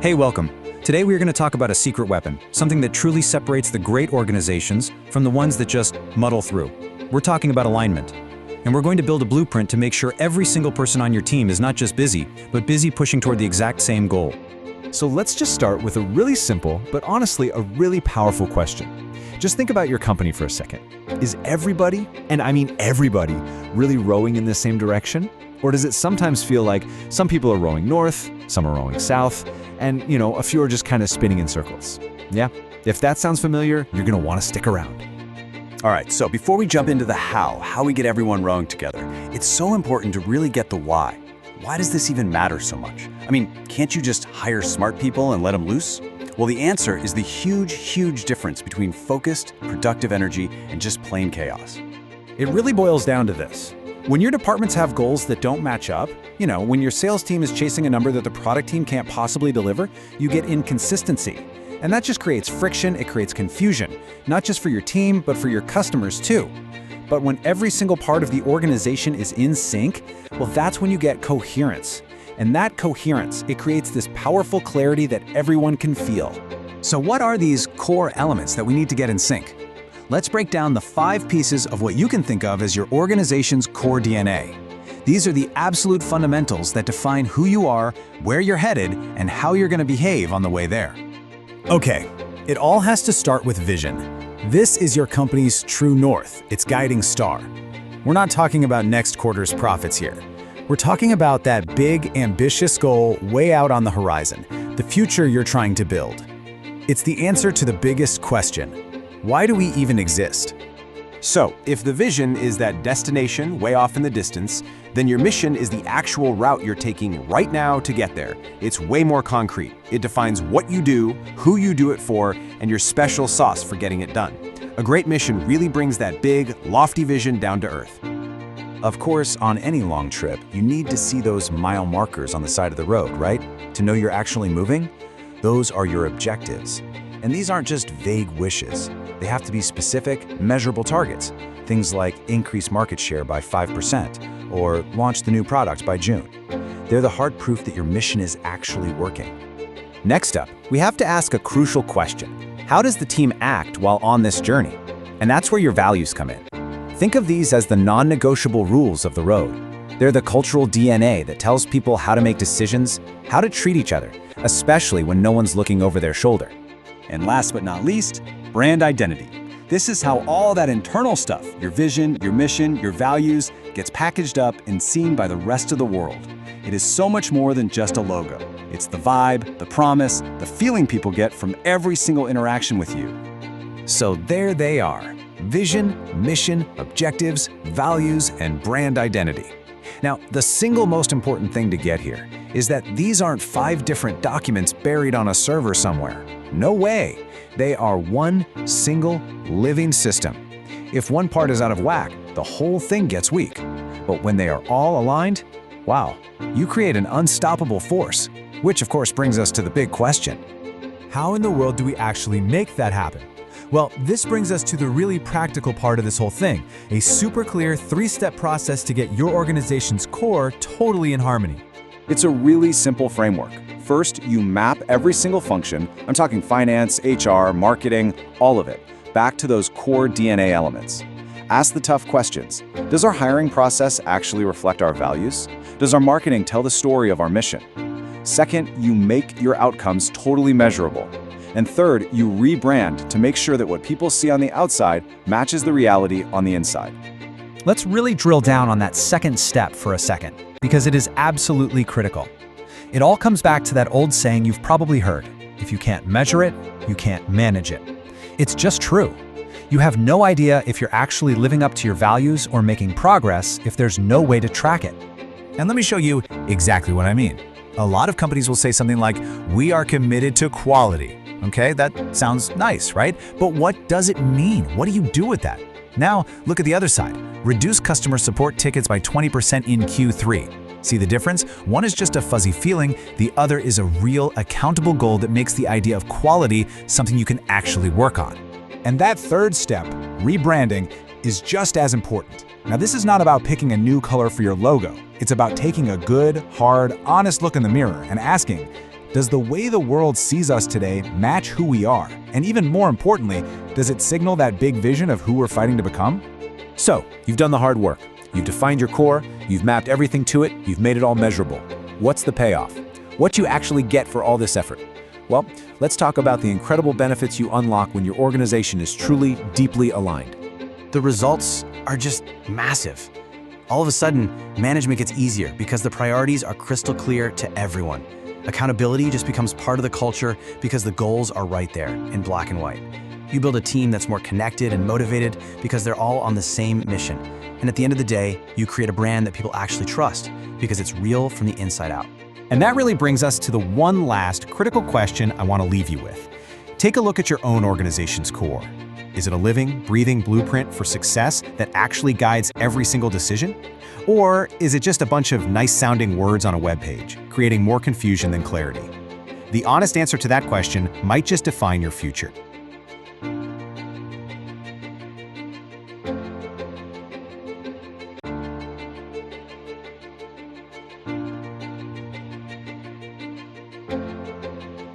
Hey, welcome. Today we are going to talk about a secret weapon, something that truly separates the great organizations from the ones that just muddle through. We're talking about alignment. And we're going to build a blueprint to make sure every single person on your team is not just busy, but busy pushing toward the exact same goal. So let's just start with a really simple, but honestly a really powerful question. Just think about your company for a second. Is everybody, and I mean everybody, really rowing in the same direction? Or does it sometimes feel like some people are rowing north, some are rowing south, and a few are just kind of spinning in circles? Yeah? If that sounds familiar, you're gonna want to stick around. All right, so before we jump into the how we get everyone rowing together, it's so important to really get the why. Why does this even matter so much? I mean, can't you just hire smart people and let them loose? Well, the answer is the huge difference between focused, productive energy and just plain chaos. It really boils down to this. When your departments have goals that don't match up, when your sales team is chasing a number that the product team can't possibly deliver, you get inconsistency. And that just creates friction, it creates confusion, not just for your team, but for your customers too. But when every single part of the organization is in sync, well, that's when you get coherence. And that coherence, it creates this powerful clarity that everyone can feel. So what are these core elements that we need to get in sync? Let's break down the 5 pieces of what you can think of as your organization's core DNA. These are the absolute fundamentals that define who you are, where you're headed, and how you're going to behave on the way there. Okay, it all has to start with vision. This is your company's true north, its guiding star. We're not talking about next quarter's profits here. We're talking about that big, ambitious goal way out on the horizon, the future you're trying to build. It's the answer to the biggest question: why do we even exist? So, if the vision is that destination way off in the distance, then your mission is the actual route you're taking right now to get there. It's way more concrete. It defines what you do, who you do it for, and your special sauce for getting it done. A great mission really brings that big, lofty vision down to earth. Of course, on any long trip, you need to see those mile markers on the side of the road, right? To know you're actually moving? Those are your objectives. And these aren't just vague wishes. They have to be specific, measurable targets. Things like increase market share by 5% or launch the new product by June. They're the hard proof that your mission is actually working. Next up, we have to ask a crucial question. How does the team act while on this journey? And that's where your values come in. Think of these as the non-negotiable rules of the road. They're the cultural DNA that tells people how to make decisions, how to treat each other, especially when no one's looking over their shoulder. And last but not least, brand identity. This is how all that internal stuff, your vision, your mission, your values, gets packaged up and seen by the rest of the world. It is so much more than just a logo. It's the vibe, the promise, the feeling people get from every single interaction with you. So there they are: vision, mission, objectives, values, and brand identity. Now, the single most important thing to get here is that these aren't 5 different documents buried on a server somewhere. No way. They are one single living system. If one part is out of whack, the whole thing gets weak. But when they are all aligned, wow, you create an unstoppable force. Which of course brings us to the big question. How in the world do we actually make that happen? Well, this brings us to the really practical part of this whole thing, a super clear 3-step process to get your organization's core totally in harmony. It's a really simple framework. First, you map every single function, I'm talking finance, HR, marketing, all of it, back to those core DNA elements. Ask the tough questions. Does our hiring process actually reflect our values? Does our marketing tell the story of our mission? Second, you make your outcomes totally measurable. And third, you rebrand to make sure that what people see on the outside matches the reality on the inside. Let's really drill down on that second step for a second, because it is absolutely critical. It all comes back to that old saying you've probably heard: if you can't measure it, you can't manage it. It's just true. You have no idea if you're actually living up to your values or making progress if there's no way to track it. And let me show you exactly what I mean. A lot of companies will say something like, "We are committed to quality." Okay, that sounds nice, right? But what does it mean? What do you do with that? Now, look at the other side. Reduce customer support tickets by 20% in Q3. See the difference? One is just a fuzzy feeling, the other is a real, accountable goal that makes the idea of quality something you can actually work on. And that third step, rebranding, is just as important. Now, this is not about picking a new color for your logo. It's about taking a good, hard, honest look in the mirror and asking, Does the way the world sees us today match who we are? And even more importantly, does it signal that big vision of who we're fighting to become? So, you've done the hard work. You've defined your core, you've mapped everything to it, you've made it all measurable. What's the payoff? What you actually get for all this effort? Well, let's talk about the incredible benefits you unlock when your organization is truly, deeply aligned. The results are just massive. All of a sudden, management gets easier because the priorities are crystal clear to everyone. Accountability just becomes part of the culture because the goals are right there in black and white. You build a team that's more connected and motivated because they're all on the same mission. And at the end of the day, you create a brand that people actually trust because it's real from the inside out. And that really brings us to the one last critical question I want to leave you with. Take a look at your own organization's core. Is it a living, breathing blueprint for success that actually guides every single decision? Or is it just a bunch of nice-sounding words on a web page, creating more confusion than clarity? The honest answer to that question might just define your future.